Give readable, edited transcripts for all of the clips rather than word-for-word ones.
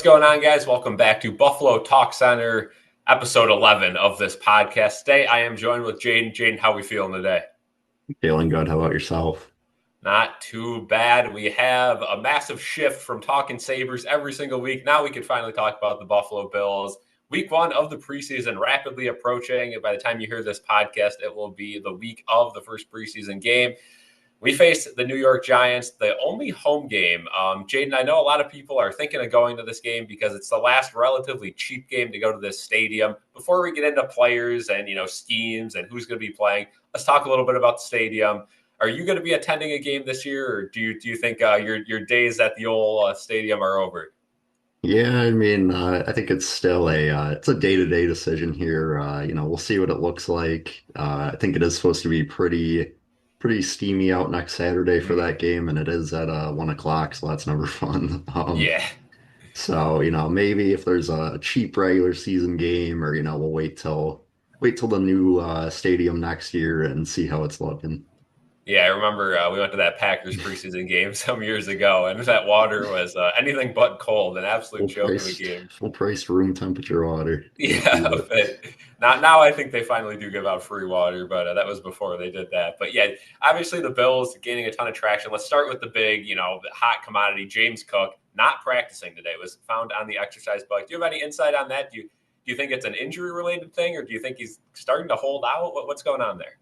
going on, guys? Welcome back to Buffalo TalkCenter, episode 11 of this podcast. Today, I am joined with Jaden. Jaden, how are we feeling today? Feeling good. How about yourself? Not too bad. We have a massive shift from talking Sabres every single week. Now we can finally talk about the Buffalo Bills. Week one of the preseason rapidly approaching. By the time you hear this podcast, it will be the week of the first preseason game. We face the New York Giants, the only home game. Jaden, I know a lot of people are thinking of going to this game because it's the last relatively cheap game to go to this stadium. Before we get into players and, schemes and who's going to be playing, let's talk a little bit about the stadium. Are you going to be attending a game this year, or do you think your days at the old stadium are over? Yeah, I think it's still it's a day-to-day decision here. We'll see what it looks like. I think it is supposed to be pretty steamy out next Saturday for that game, and it is at 1 o'clock, so that's never fun. Yeah. So maybe if there's a cheap regular season game, or we'll wait till the new stadium next year and see how it's looking. Yeah, I remember we went to that Packers preseason game some years ago, and that water was anything but cold, an absolute joke of a game. Full price room temperature water. Yeah, but not now. I think they finally do give out free water, but that was before they did that. But yeah, obviously the Bills gaining a ton of traction. Let's start with the big, hot commodity. James Cook not practicing today, was found on the exercise bike. Do you have any insight on that? Do you think it's an injury related thing, or do you think he's starting to hold out? What's going on there?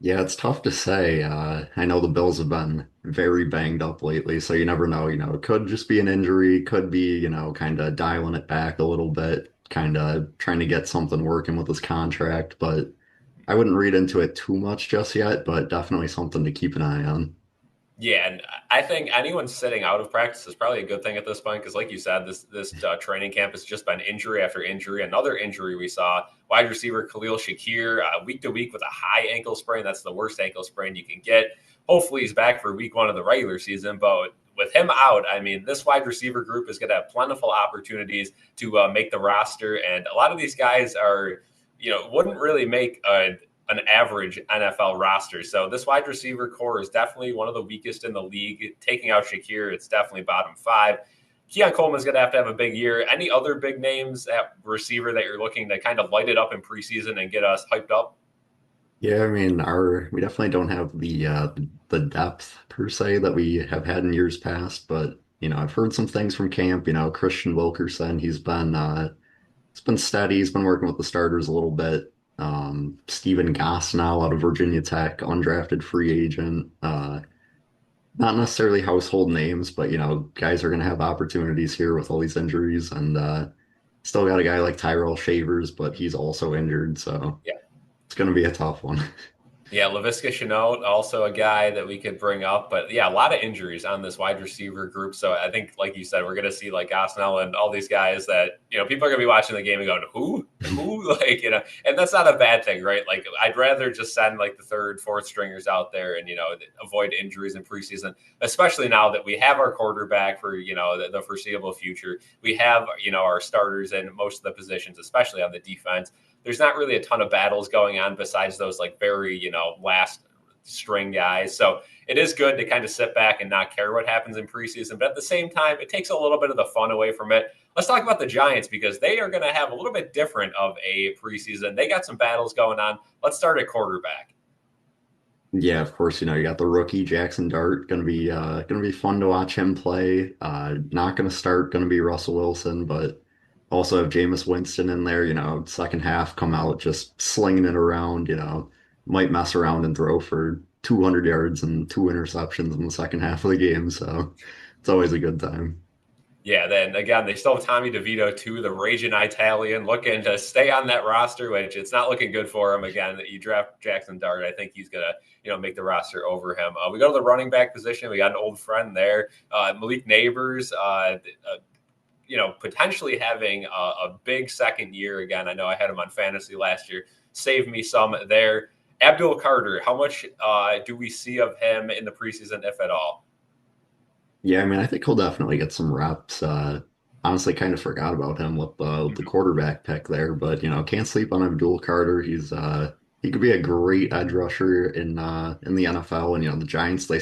Yeah, it's tough to say. I know the Bills have been very banged up lately, so you never know. It could just be an injury, could be, kind of dialing it back a little bit, kind of trying to get something working with his contract. But I wouldn't read into it too much just yet, but definitely something to keep an eye on. Yeah, and I think anyone sitting out of practice is probably a good thing at this point because, like you said, this training camp has just been injury after injury. Another injury we saw, wide receiver Khalil Shakir, week to week with a high ankle sprain. That's the worst ankle sprain you can get. Hopefully he's back for week one of the regular season, but with him out, this wide receiver group is going to have plentiful opportunities to make the roster, and a lot of these guys are, wouldn't really make an average NFL roster. So this wide receiver core is definitely one of the weakest in the league. Taking out Shakir, it's definitely bottom five. Keon Coleman's going to have a big year. Any other big names at receiver that you're looking to kind of light it up in preseason and get us hyped up? Yeah, we definitely don't have the depth per se that we have had in years past, but I've heard some things from camp. Christian Wilkerson, he's been steady. He's been working with the starters a little bit. Stephen Gosnell out of Virginia Tech, undrafted free agent. Not necessarily household names, but guys are going to have opportunities here with all these injuries, and still got a guy like Tyrell Shavers, but he's also injured, so Yeah. it's going to be a tough one. Yeah, Laviska Shenault, also a guy that we could bring up. But yeah, a lot of injuries on this wide receiver group. So I think, like you said, we're going to see like Gosnell and all these guys that, people are going to be watching the game and going, who? And that's not a bad thing, right? Like, I'd rather just send like the third, fourth stringers out there and, avoid injuries in preseason, especially now that we have our quarterback for, the foreseeable future. We have, our starters in most of the positions, especially on the defense. There's not really a ton of battles going on besides those like very, last string guys. So it is good to kind of sit back and not care what happens in preseason. But at the same time, it takes a little bit of the fun away from it. Let's talk about the Giants because they are going to have a little bit different of a preseason. They got some battles going on. Let's start at quarterback. Yeah, of course, you got the rookie Jackson Dart, gonna be fun to watch him play. Not gonna start, gonna be Russell Wilson, but also have Jameis Winston in there, second half come out just slinging it around, might mess around and throw for 200 yards and two interceptions in the second half of the game. So it's always a good time. Yeah, then again, they still have Tommy DeVito too, the raging Italian, looking to stay on that roster, which it's not looking good for him. Again, you draft Jackson Dart, I think he's gonna, make the roster over him. We go to the running back position. We got an old friend there, Malik Neighbors. Potentially having a big second year again. I know I had him on fantasy last year. Save me some there. Abdul Carter, how much do we see of him in the preseason, if at all? Yeah, I think he'll definitely get some reps. Honestly, kind of forgot about him with the quarterback pick there, but can't sleep on Abdul Carter. He could be a great edge rusher in the NFL, and the Giants they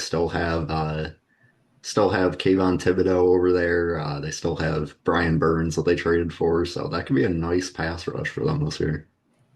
still have Kayvon Thibodeau over there. They still have Brian Burns that they traded for, so that could be a nice pass rush for them this year.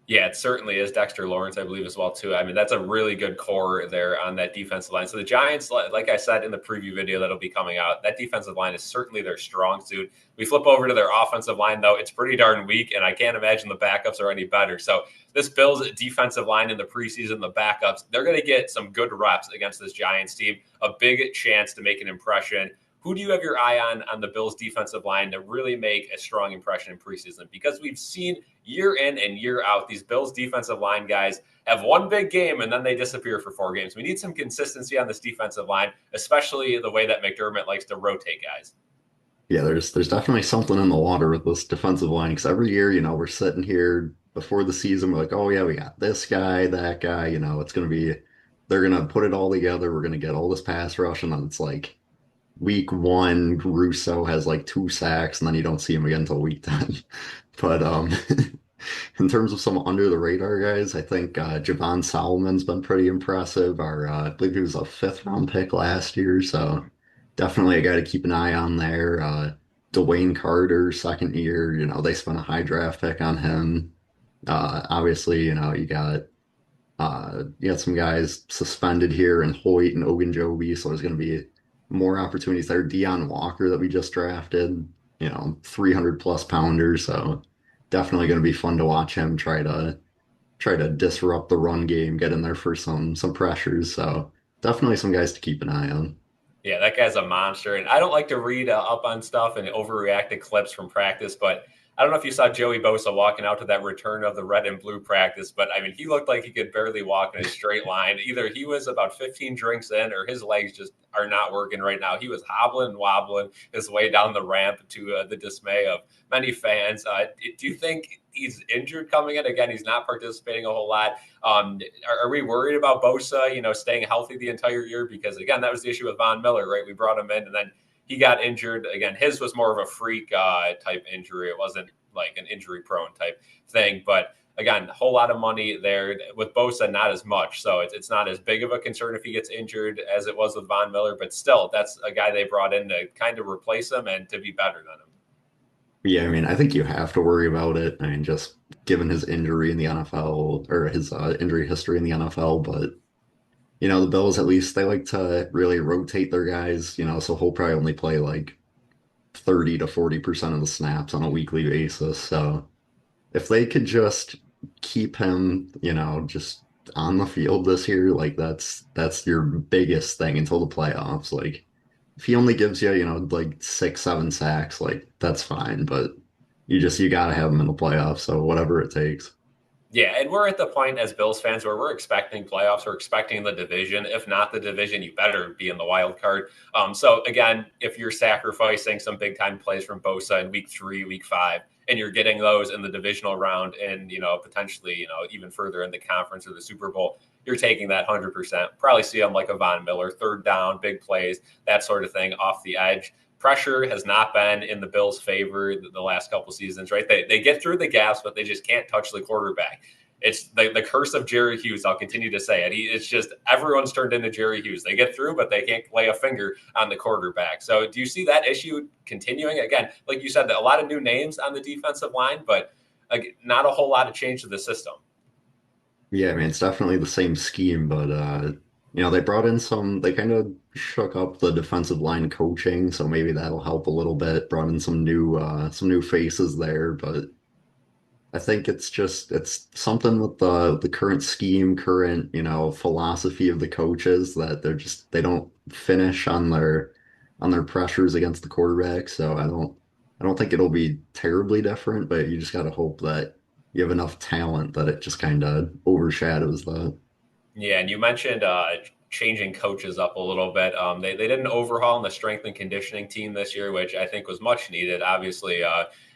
Yeah, it certainly is. Dexter Lawrence, I believe, as well too. I mean, that's a really good core there on that defensive line. So the Giants, like I said in the preview video that'll be coming out, that defensive line is certainly their strong suit. We flip over to their offensive line, though; it's pretty darn weak, and I can't imagine the backups are any better. So this Bills defensive line in the preseason, the backups, they're going to get some good reps against this Giants team. A big chance to make an impression. Who do you have your eye on the Bills defensive line to really make a strong impression in preseason? Because we've seen year in and year out, these Bills defensive line guys have one big game and then they disappear for 4 games. We need some consistency on this defensive line, especially the way that McDermott likes to rotate guys. Yeah, there's definitely something in the water with this defensive line because every year, we're sitting here before the season, we're like, oh yeah, we got this guy, that guy, it's gonna be they're gonna put it all together, we're gonna get all this pass rush, and then it's like week one, Russo has like 2 sacks, and then you don't see him again until week 10. But in terms of some under the radar guys, I think Javon Solomon's been pretty impressive. I believe he was a 5th round pick last year, so definitely a guy to keep an eye on there. Dwayne Carter, 2nd year, they spent a high draft pick on him. Obviously, you got some guys suspended here in Hoyt and Ogunjobi, so there's going to be more opportunities there. Deion Walker that we just drafted, 300 plus pounder, so definitely going to be fun to watch him try to disrupt the run game, get in there for some pressures. So definitely some guys to keep an eye on. Yeah, that guy's a monster. And I don't like to read up on stuff and overreact to clips from practice, but I don't know if you saw Joey Bosa walking out to that return of the red and blue practice, but I mean, he looked like he could barely walk in a straight line. Either he was about 15 drinks in or his legs just are not working right now. He was hobbling and wobbling his way down the ramp to the dismay of many fans. Do you think he's injured coming in? Again, he's not participating a whole lot. Are we worried about Bosa, staying healthy the entire year? Because again, that was the issue with Von Miller, right? We brought him in and then he got injured. Again, his was more of a freak type injury. It wasn't like an injury prone type thing. But again, a whole lot of money there. With Bosa, not as much. So it's not as big of a concern if he gets injured as it was with Von Miller. But still, that's a guy they brought in to kind of replace him and to be better than him. Yeah, I mean, I think you have to worry about it. I mean, just given his injury in the NFL or his injury history in the NFL, but the Bills at least they like to really rotate their guys, so he'll probably only play like 30 to 40% of the snaps on a weekly basis. So if they could just keep him, just on the field this year, like that's your biggest thing until the playoffs. Like if he only gives you, like 6, 7 sacks, like that's fine, but you gotta have him in the playoffs, so whatever it takes. Yeah, and we're at the point as Bills fans where we're expecting playoffs, we're expecting the division. If not the division, you better be in the wild card. So again, if you're sacrificing some big time plays from Bosa in week 3, week 5, and you're getting those in the divisional round and potentially even further in the conference or the Super Bowl, you're taking that 100%. Probably see them like a Von Miller, third down, big plays, that sort of thing off the edge. Pressure has not been in the Bills' favor the last couple seasons, right? They get through the gaps, but they just can't touch the quarterback. It's the curse of Jerry Hughes. I'll continue to say it. It's just everyone's turned into Jerry Hughes. They get through, but they can't lay a finger on the quarterback. So do you see that issue continuing? Again, like you said, a lot of new names on the defensive line, but not a whole lot of change to the system. Yeah, I mean, it's definitely the same scheme, but they brought in they kind of shook up the defensive line coaching, so maybe that'll help a little bit. Brought in some new faces there, but I think it's something with the current scheme, current, philosophy of the coaches that they don't finish on their pressures against the quarterback. So I don't think it'll be terribly different, but you just got to hope that you have enough talent that it just kind of overshadows that. Yeah, and you mentioned changing coaches up a little bit. They did an overhaul in the strength and conditioning team this year, which I think was much needed. Obviously,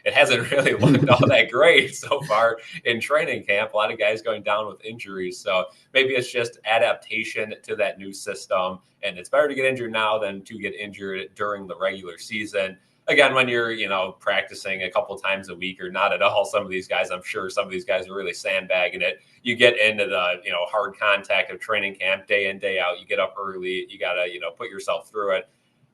it hasn't really looked all that great so far in training camp. A lot of guys going down with injuries. So maybe it's just adaptation to that new system. And it's better to get injured now than to get injured during the regular season. Again, when you're, practicing a couple times a week or not at all, some of these guys, I'm sure some of these guys are really sandbagging it. You get into the, hard contact of training camp day in, day out. You get up early. You got to, put yourself through it.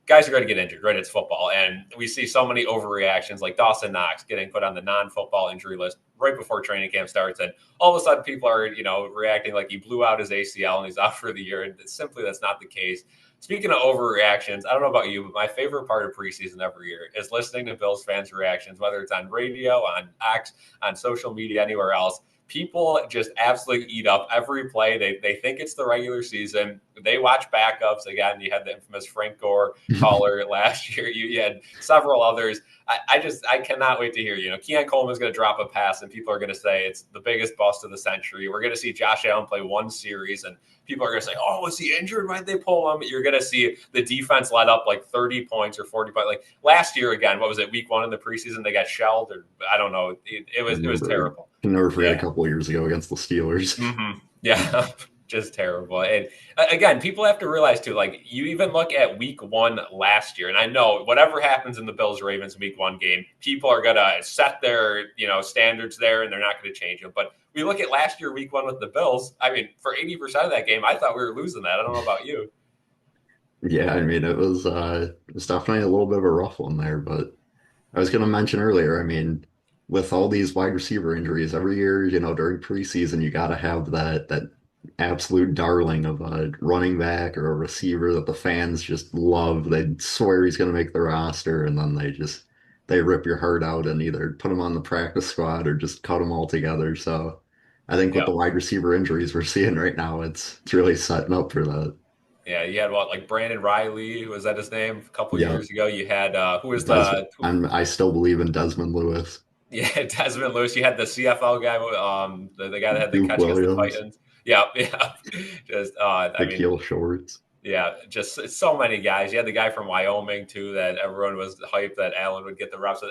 guys are going to get injured, right? It's football. And we see so many overreactions like Dawson Knox getting put on the non-football injury list right before training camp starts. And all of a sudden people are, reacting like he blew out his ACL and he's out for the year. And simply that's not the case. Speaking of overreactions, I don't know about you, but my favorite part of preseason every year is listening to Bills fans' reactions, whether it's on radio, on X, on social media, anywhere else. People just absolutely eat up every play. They think it's the regular season. They watch backups. Again, you had the infamous Frank Gore caller last year. You had several others. I cannot wait to hear, Keon Coleman's going to drop a pass and people are going to say it's the biggest bust of the century. We're going to see Josh Allen play one series and people are going to say, oh, was he injured? Why'd they pull him? You're going to see the defense let up like 30 points or 40 points. Like last year, again, what was it, week 1 in the preseason? They got shelled or I don't know. It was terrible. I can never forget a couple of years ago against the Steelers. Mm-hmm. Yeah, just terrible. And again, people have to realize too, like you even look at week 1 last year, and I know whatever happens in the Bills-Ravens week 1 game, people are going to set their, standards there and they're not going to change them. But we look at last year, week 1 with the Bills. I mean, for 80% of that game, I thought we were losing that. I don't know about you. Yeah, I mean, it was definitely a little bit of a rough one there, but I was going to mention earlier, I mean, with all these wide receiver injuries every year, during preseason, you got to have that absolute darling of a running back or a receiver that the fans just love. They swear he's going to make the roster, and then they rip your heart out and either put him on the practice squad or just cut him all together. So I think with Yeah. the wide receiver injuries we're seeing right now, it's really setting up for that. Yeah, you had like Brandon Riley, was that his name? A couple Yeah, years ago, you had who was Desmond. I still believe in Desmond Lewis, yeah, Desmond Lewis. You had the CFL guy, the guy that had the Duke catch against the Williams, Titans. Yeah, yeah. Just, I mean, Shaquille Shorts. yeah, just so many guys. You had the guy from Wyoming too that everyone was hyped that Allen would get the reps.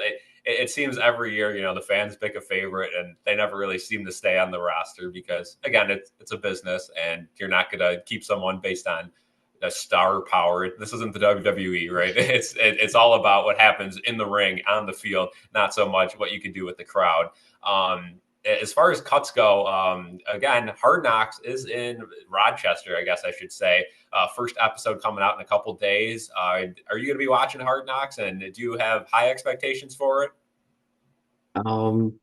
It seems every year, the fans pick a favorite and they never really seem to stay on the roster because again, it's a business and you're not going to keep someone based on a star power. This isn't the WWE, right? It's all about what happens in the ring, on the field, not so much what you can do with the crowd. As far as cuts go, again, Hard Knocks is in Rochester, I guess I should say. First episode coming out in a couple days. Are you going to be watching Hard Knocks, and do you have high expectations for it? Um,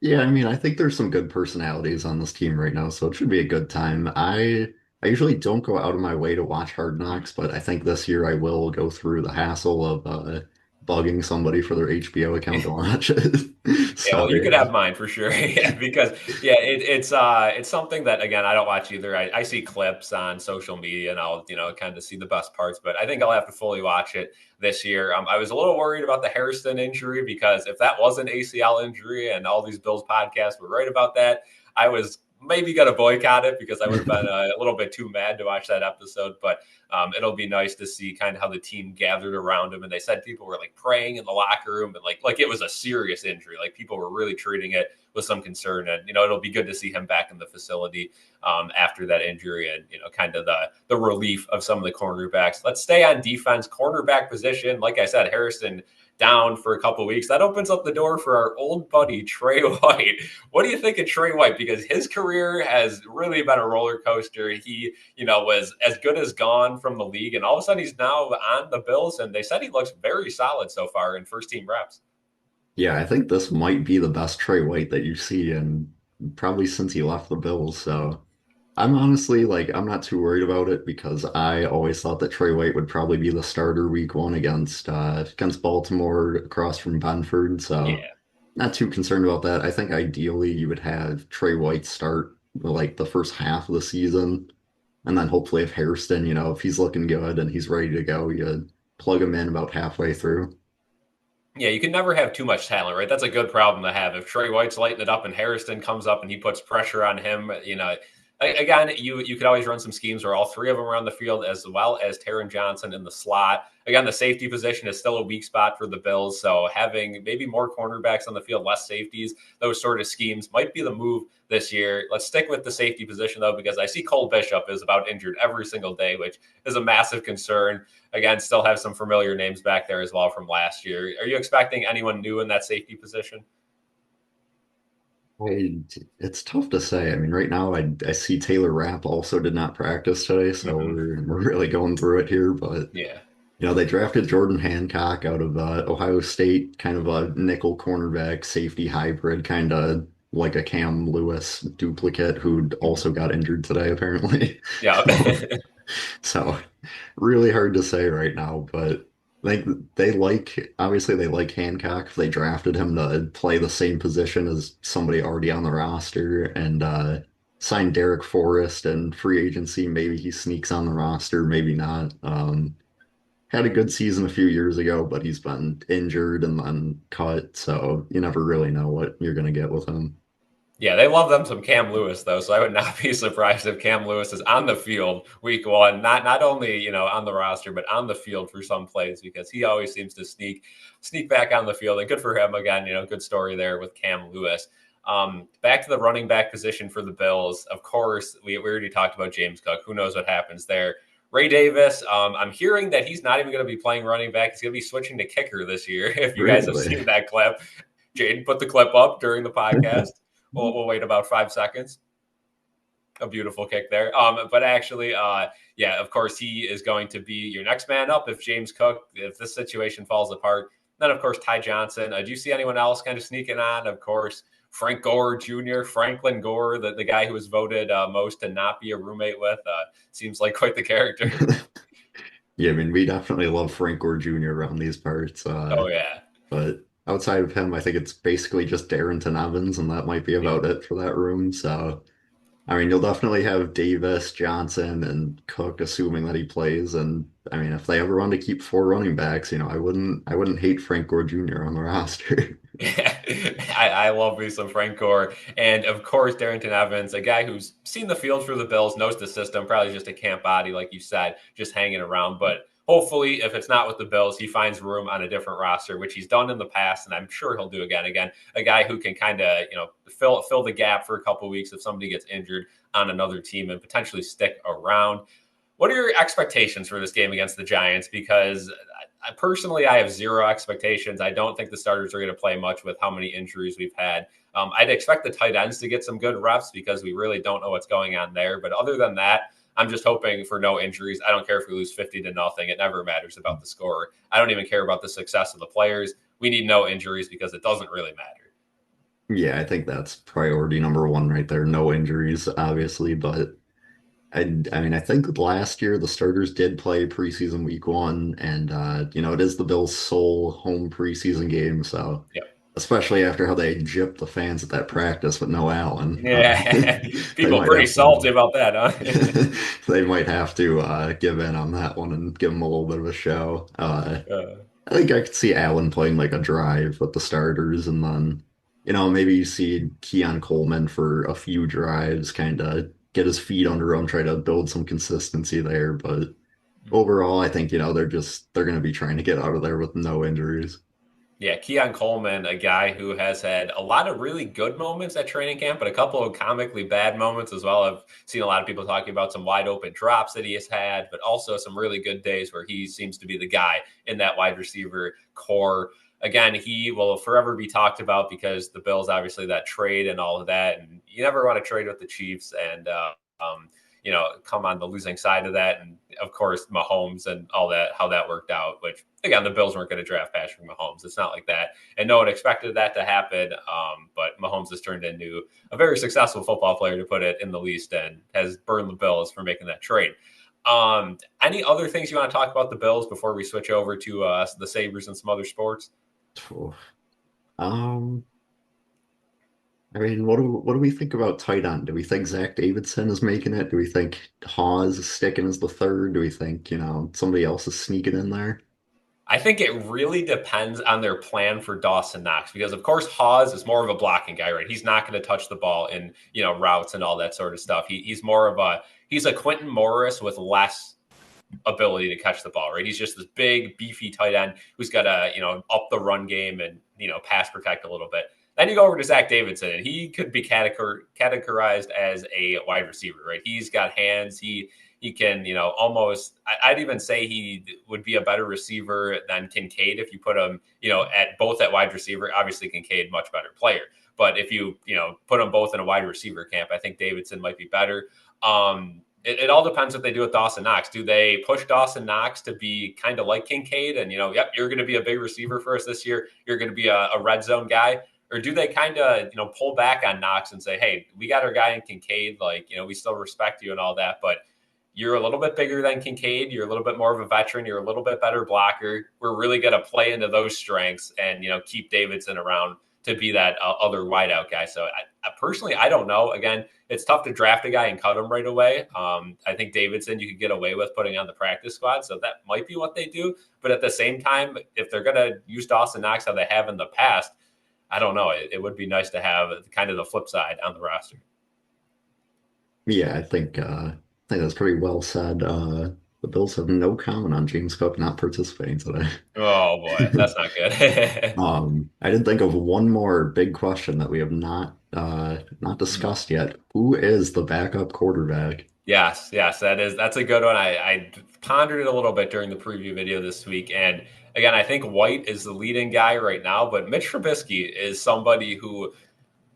yeah, I mean, I think there's some good personalities on this team right now, so it should be a good time. I usually don't go out of my way to watch Hard Knocks, but I think this year I will go through the hassle of bugging somebody for their HBO account to watch it. Yeah, So well, you could yeah, have mine for sure. Yeah, because yeah, it's something that again I don't watch either. I see clips on social media and I'll kind of see the best parts, but I think I'll have to fully watch it this year. I was a little worried about the Harrison injury because if that was an ACL injury and all these Bills podcasts were right about that, I was maybe going to boycott it because I would have been a little bit too mad to watch that episode. But it'll be nice to see kind of how the team gathered around him. And they said people were like praying in the locker room and like it was a serious injury. Like people were really treating it with some concern. And, it'll be good to see him back in the facility after that injury and, kind of the relief of some of the cornerbacks. Let's stay on defense, cornerback position. Like I said, Harrison down for a couple of weeks. That opens up the door for our old buddy, Tre White. What do you think of Tre White? Because his career has really been a roller coaster. He, was as good as gone from the league. And all of a sudden he's now on the Bills. And they said he looks very solid so far in first team reps. yeah, I think this might be the best Trey White that you see and probably since he left the Bills. So I'm honestly I'm not too worried about it because I always thought that Trey White would probably be the starter week 1 against Baltimore across from Benford. So Yeah. not too concerned about that. I think ideally you would have Trey White start the first half of the season, and then hopefully if Hairston, if he's looking good and he's ready to go, you plug him in about halfway through. Yeah, you can never have too much talent, right? That's a good problem to have. If Tre White's lighting it up and Harrison comes up and he puts pressure on him, again, you could always run some schemes where all three of them are on the field as well as Taron Johnson in the slot. Again, the safety position is still a weak spot for the Bills, so having maybe more cornerbacks on the field, less safeties, those sort of schemes might be the move this year. Let's stick with the safety position, though, because I see Cole Bishop is about injured every single day, which is a massive concern. Again, still have some familiar names back there as well from last year. Are you expecting anyone new in that safety position? It's tough to say. I mean, right now I see Taylor Rapp also did not practice today, so Mm-hmm. we're really going through it here. But Yeah. They drafted Jordan Hancock out of Ohio State, kind of a nickel cornerback safety hybrid, kind of like a Cam Lewis duplicate who also got injured today, apparently. Yeah. So really hard to say right now, but obviously they like Hancock. If they drafted him to play the same position as somebody already on the roster and signed Derek Forrest and free agency, maybe he sneaks on the roster, maybe not. Had a good season a few years ago, but he's been injured and then cut, so you never really know what you're going to get with him. Yeah, they love them some Cam Lewis though, so I would not be surprised if Cam Lewis is on the field week one, not only on the roster but on the field for some plays because he always seems to sneak back on the field. And good for him again. Good story there with Cam Lewis. Back to the running back position for the Bills. Of course, we already talked about James Cook. Who knows what happens there? Ray Davis, I'm hearing that he's not even going to be playing running back. He's going to be switching to kicker this year. If you guys have Really? seen that clip, Jaden put the clip up during the podcast. We'll wait about 5 seconds. A beautiful kick there. But actually, yeah, of course, he is going to be your next man up if James Cook, if this situation falls apart. Then, of course, Ty Johnson. Do you see anyone else kind of sneaking on? Of course, Frank Gore Jr., Franklin Gore, the guy who was voted most to not be a roommate with. Seems like quite the character. Yeah, I mean, we definitely love Frank Gore Jr. around these parts. Oh, yeah. But outside of him, I think it's basically just Darrington Evans, and that might be about it for that room. So, I mean, you'll definitely have Davis, Johnson, and Cook, assuming that he plays. And I mean, if they ever want to keep four running backs, I wouldn't hate Frank Gore Jr. on the roster. Yeah, I love me some Frank Gore. And of course, Darrington Evans, a guy who's seen the field for the Bills, knows the system, probably just a camp body, like you said, just hanging around. But hopefully, if it's not with the Bills, he finds room on a different roster, which he's done in the past, and I'm sure he'll do again. Again, a guy who can kind of, fill the gap for a couple of weeks if somebody gets injured on another team and potentially stick around. What are your expectations for this game against the Giants? Because personally, I have zero expectations. I don't think the starters are going to play much with how many injuries we've had. I'd expect the tight ends to get some good reps because we really don't know what's going on there. But other than that, I'm just hoping for no injuries. I don't care if we lose 50-0. It never matters about the score. I don't even care about the success of the players. We need no injuries because it doesn't really matter. Yeah, I think that's priority number one right there. No injuries, obviously, but I mean, I think last year the starters did play preseason week one, and it is the Bills' sole home preseason game. So, Yep. especially after how they gypped the fans at that practice with no Allen, Yeah. they People might pretty have to salty about that, huh? they might have to give in on that one and give them a little bit of a show. uh, I think I could see Allen playing like a drive with the starters, and then, maybe you see Keon Coleman for a few drives, kind of get his feet under him, try to build some consistency there. But overall, I think, they're going to be trying to get out of there with no injuries. Yeah, Keon Coleman, a guy who has had a lot of really good moments at training camp, but a couple of comically bad moments as well. I've seen a lot of people talking about some wide open drops that he has had, but also some really good days where he seems to be the guy in that wide receiver core. Again, he will forever be talked about because the Bills, obviously, that trade and all of that. And you never want to trade with the Chiefs and, um, come on the losing side of that. And of course, Mahomes and all that, how that worked out, which again, the Bills weren't going to draft Patrick Mahomes. It's not like that. And no one expected that to happen. But Mahomes has turned into a very successful football player, to put it in the least, and has burned the Bills for making that trade. Any other things you want to talk about the Bills before we switch over to the Sabres and some other sports? Oof. Um, I mean, what do we think about tight end? Do we think Zach Davidson is making it? Do we think Hawes is sticking as the third? Do we think, somebody else is sneaking in there? I think it really depends on their plan for Dawson Knox because, of course, Hawes is more of a blocking guy, right? He's not going to touch the ball in routes and all that sort of stuff. He's a Quentin Morris with less ability to catch the ball, right? He's just this big, beefy tight end who's got to up the run game and pass protect a little bit. Then you go over to Zach Davidson, and he could be categorized as a wide receiver, right? He's got hands. He can, almost, I'd even say he would be a better receiver than Kincaid if you put him, at wide receiver. Obviously, Kincaid, much better player. But if you, put them both in a wide receiver camp, I think Davidson might be better. it all depends what they do with Dawson Knox. Do they push Dawson Knox to be kind of like Kincaid and, yep, you're going to be a big receiver for us this year. You're going to be a red zone guy. Or do they kind of, pull back on Knox and say, hey, we got our guy in Kincaid. Like, we still respect you and all that, but you're a little bit bigger than Kincaid. You're a little bit more of a veteran. You're a little bit better blocker. We're really going to play into those strengths and, keep Davidson around to be that other wideout guy. So I personally, I don't know. Again, it's tough to draft a guy and cut him right away. I think Davidson, you could get away with putting on the practice squad. So that might be what they do. But at the same time, if they're going to use Dawson Knox how they have in the past, I don't know. It would be nice to have kind of the flip side on the roster. Yeah, I think that's pretty well said. The Bills have no comment on James Cook not participating today. Oh boy, that's not good. I did think of one more big question that we have not discussed yet. Who is the backup quarterback? Yes, that's a good one. I pondered it a little bit during the preview video this week. And again, I think White is the leading guy right now, but Mitch Trubisky is somebody who,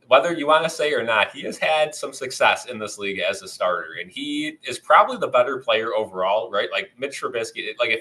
whether you want to say or not, he has had some success in this league as a starter, and he is probably the better player overall, right? Like Mitch Trubisky, like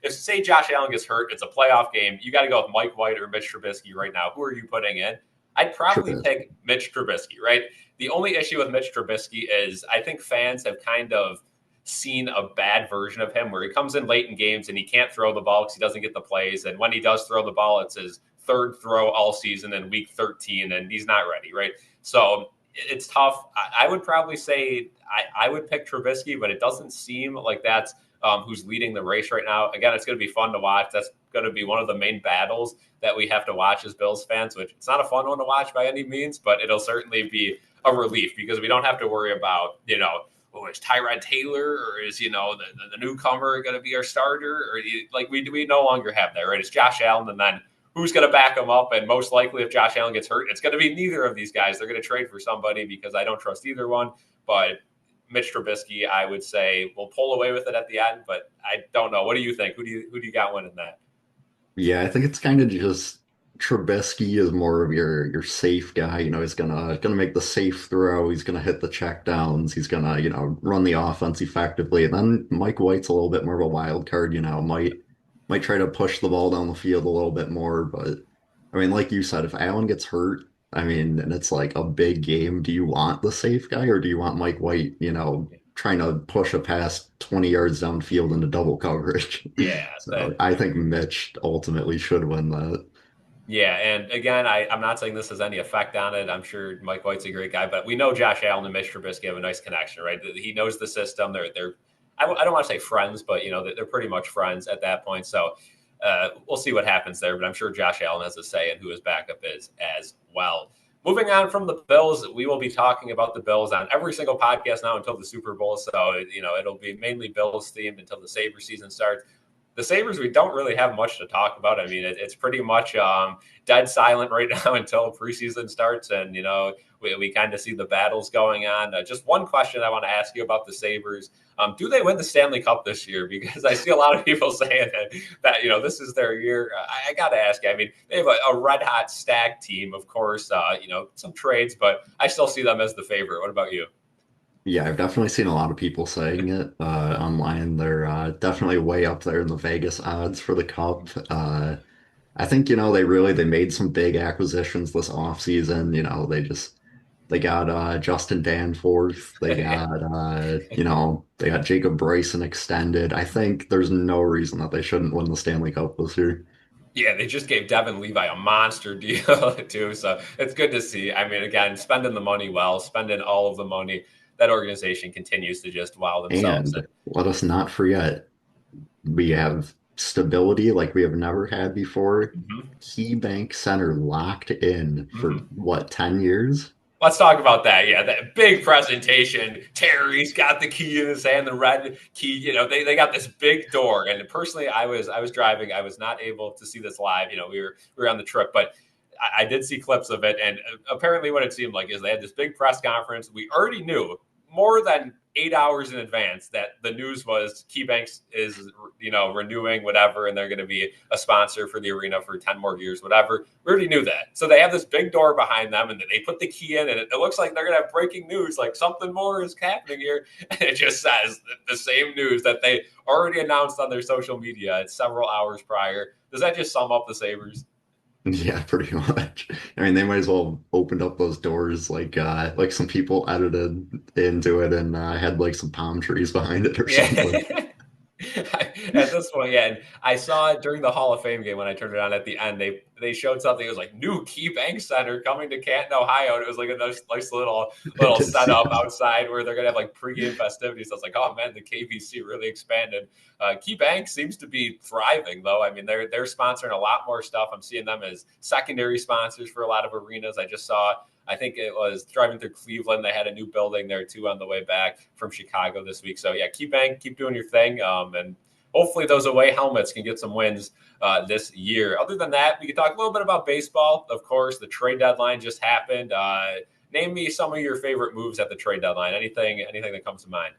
if say Josh Allen gets hurt, it's a playoff game, you got to go with Mike White or Mitch Trubisky right now. Who are you putting in? I'd probably Trubisky. pick Mitch Trubisky, right? The only issue with Mitch Trubisky is I think fans have kind of seen a bad version of him where he comes in late in games and he can't throw the ball because he doesn't get the plays. And when he does throw the ball, it's his third throw all season in week 13 and he's not ready, right? So it's tough. I would probably say I would pick Trubisky, but it doesn't seem like that's who's leading the race right now. Again, it's going to be fun to watch. That's going to be one of the main battles that we have to watch as Bills fans, which it's not a fun one to watch by any means, but it'll certainly be a relief because we don't have to worry about, is Tyrod Taylor or is, the newcomer going to be our starter? Or like we no longer have that, right? It's Josh Allen and then who's going to back him up? And most likely if Josh Allen gets hurt, it's going to be neither of these guys. They're going to trade for somebody because I don't trust either one. But Mitch Trubisky, I would say, will pull away with it at the end, but I don't know. What do you think? Who do you got winning that? Yeah, I think it's kind of just Trubisky is more of your safe guy. He's gonna make the safe throw. He's gonna hit the check downs. He's gonna run the offense effectively. And then Mike White's a little bit more of a wild card. Might try to push the ball down the field a little bit more. But I mean, like you said, if Allen gets hurt, I mean, and it's like a big game, do you want the safe guy or do you want Mike White? Trying to push a pass 20 yards downfield into double coverage. Yeah, So I think Mitch ultimately should win that. yeah, and again, I'm not saying this has any effect on it. I'm sure Mike White's a great guy, but we know Josh Allen and Mitch Trubisky have a nice connection, right? He knows the system. They're I don't want to say friends, but they're pretty much friends at that point. So we'll see what happens there. But I'm sure Josh Allen has a say in who his backup is as well. Moving on from the Bills, we will be talking about the Bills on every single podcast now until the Super Bowl. So it'll be mainly Bills themed until the Sabres season starts. The Sabres, we don't really have much to talk about. I mean, it's pretty much dead silent right now until preseason starts. And, we kind of see the battles going on. Just one question I want to ask you about the Sabres. Do they win the Stanley Cup this year? Because I see a lot of people saying that this is their year. I got to ask you. I mean, they have a red hot stacked team, of course, some trades, but I still see them as the favorite. What about you? Yeah, I've definitely seen a lot of people saying it online. They're definitely way up there in the Vegas odds for the Cup. I think, they made some big acquisitions this offseason. They got Justin Danforth. They got Jacob Bryson extended. I think there's no reason that they shouldn't win the Stanley Cup this year. Yeah, they just gave Devin Levi a monster deal too. So it's good to see. I mean, again, spending the money well, spending all of the money, that organization continues to just wow themselves. And let us not forget, we have stability like we have never had before. Mhm. KeyBank Center locked in for Mhm. what, 10 years? Let's talk about that. Yeah, that big presentation. Terry's got the key in his hand, the red key. They got this big door. And personally, I was driving. I was not able to see this live. We were on the trip, but I did see clips of it. And apparently, what it seemed like is they had this big press conference. We already knew more than 8 hours in advance that the news was KeyBank is, renewing whatever, and they're going to be a sponsor for the arena for 10 more years, whatever. We already knew that. So they have this big door behind them, and they put the key in, and it looks like they're going to have breaking news, like something more is happening here. And it just says the same news that they already announced on their social media several hours prior. Does that just sum up the Sabres? Yeah, pretty much. I mean, they might as well have opened up those doors like some people edited into it and had like some palm trees behind it or something. Yeah. At this point, yeah. And I saw it during the Hall of Fame game when I turned it on at the end. They showed something. It was like new KeyBank Center coming to Canton, Ohio. And it was like a nice I little did see setup that. outside where they're gonna have like pregame festivities. So I was like, oh man, the KBC really expanded. KeyBank seems to be thriving though. I mean, they're sponsoring a lot more stuff. I'm seeing them as secondary sponsors for a lot of arenas. I just saw, I think it was driving through Cleveland. They had a new building there too on the way back from Chicago this week. So yeah, KeyBank, keep doing your thing. And hopefully those away helmets can get some wins this year. Other than that, we can talk a little bit about baseball. Of course, the trade deadline just happened. Name me some of your favorite moves at the trade deadline. Anything that comes to mind?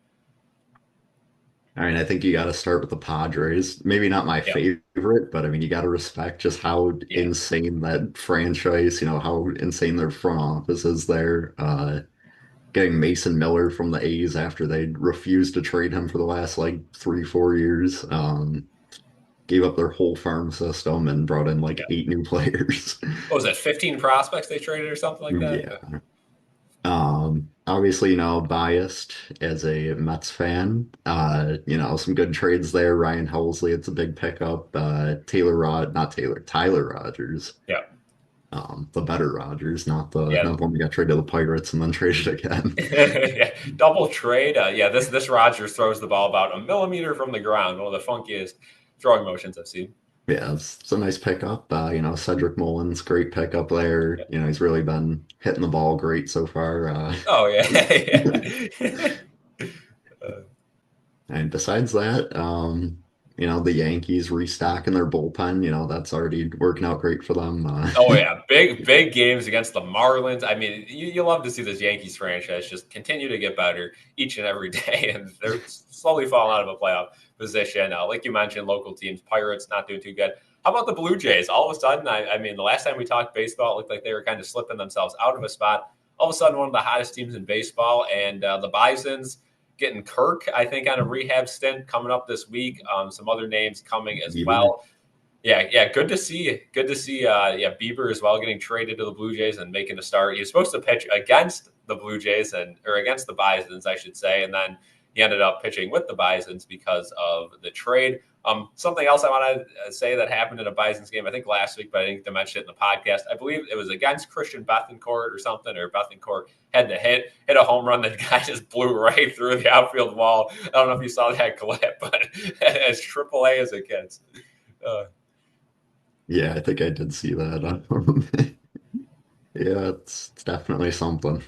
I mean, I think you got to start with the Padres. Maybe not my Yep. favorite, but I mean, you got to respect just how Yeah. insane that franchise, how insane their front office is there. Getting Mason Miller from the A's after they refused to trade him for the last like 3, 4 years. Gave up their whole farm system and brought in like Yeah. 8 new players. What was that? 15 prospects they traded or something like that? Yeah. Obviously, biased as a Mets fan. Some good trades there. Ryan Helsley, it's a big pickup. Tyler Rogers. Yeah. The better Rogers, not the Yeah. not the one that got traded to the Pirates and then traded again. Yeah, double trade. Yeah, this Rogers throws the ball about a millimeter from the ground. One of the funkiest throwing motions I've seen. Yeah, it's a nice pickup. Cedric Mullins, great pickup there. Yeah. He's really been hitting the ball great so far. Oh yeah, yeah. And besides that, the Yankees restocking their bullpen, that's already working out great for them. Oh yeah, big games against the Marlins. I mean, you love to see this Yankees franchise just continue to get better each and every day, and they're slowly falling out of a playoff position. Like you mentioned, local teams, Pirates not doing too good. How about the Blue Jays? All of a sudden, I mean, the last time we talked baseball, it looked like they were kind of slipping themselves out of a spot. All of a sudden, one of the hottest teams in baseball, and the Bisons getting Kirk, I think, on a rehab stint coming up this week. Some other names coming as Bieber. well. Yeah. Good to see. Good to see. Bieber as well getting traded to the Blue Jays and making a start. He was supposed to pitch against the Blue Jays or against the Bisons, I should say, and then he ended up pitching with the Bisons because of the trade. Something else I want to say that happened in a Bisons game, I think last week, but I didn't mention it in the podcast. I believe it was against Christian Bethancourt or something, or Bethancourt had to hit a home run. The guy just blew right through the outfield wall. I don't know if you saw that clip, but as AAA as it gets. Yeah, I think I did see that. Yeah, it's definitely something.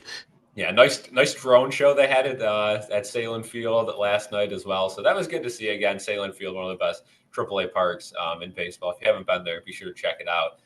Yeah, nice drone show they had at Salem Field last night as well. So that was good to see again. Salem Field, one of the best AAA parks in baseball. If you haven't been there, be sure to check it out.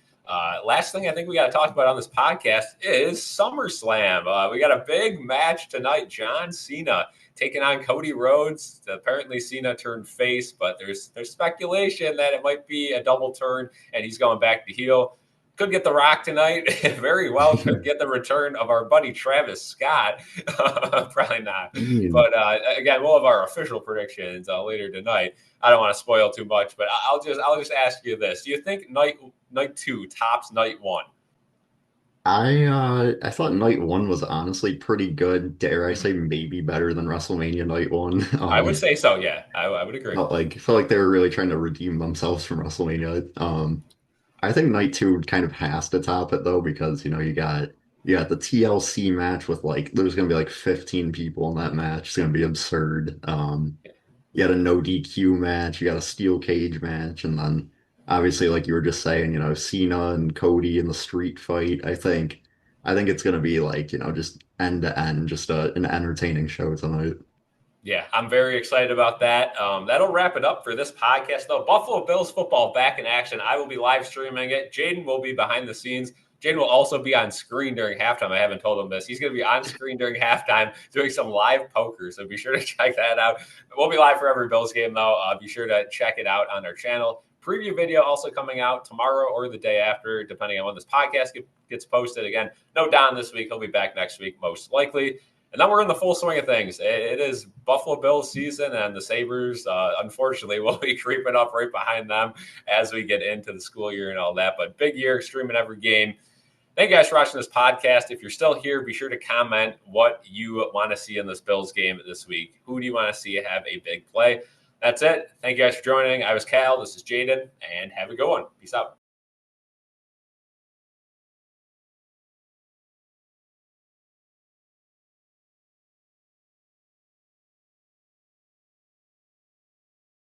Last thing I think we got to talk about on this podcast is SummerSlam. We got a big match tonight. John Cena taking on Cody Rhodes. Apparently Cena turned face, but there's speculation that it might be a double turn and he's going back to heel. Could get The Rock tonight. Very well could get the return of our buddy Travis Scott. Probably not. I mean, But again, we'll have our official predictions later tonight. I don't want to spoil too much, but I'll just ask you this: do you think night two tops night one? I thought night one was honestly pretty good. Dare I Mhm. say maybe better than WrestleMania night one. I would say so. Yeah, I would agree. Felt like they were really trying to redeem themselves from WrestleMania. I think night two kind of has to top it though because you got the TLC match with like there's gonna be like 15 people in that match. It's gonna be absurd. You got a no DQ match, you got a steel cage match, and then obviously like you were just saying, Cena and Cody in the street fight. I think it's gonna be like, just end to end, just an entertaining show tonight. Yeah, I'm very excited about that. That'll wrap it up for this podcast, though. Buffalo Bills football back in action. I will be live streaming it. Jaden will be behind the scenes. Jaden will also be on screen during halftime. I haven't told him this. He's going to be on screen during halftime doing some live poker. So be sure to check that out. It won't be live for every Bills game, though. Be sure to check it out on our channel. Preview video also coming out tomorrow or the day after, depending on when this podcast gets posted. Again, no Don this week. He'll be back next week, most likely. And then we're in the full swing of things. It is Buffalo Bills season, and the Sabres, unfortunately, will be creeping up right behind them as we get into the school year and all that. But big year, streaming every game. Thank you guys for watching this podcast. If you're still here, be sure to comment what you want to see in this Bills game this week. Who do you want to see have a big play? That's it. Thank you guys for joining. I was Cal. This is Jaden, and have a good one. Peace out.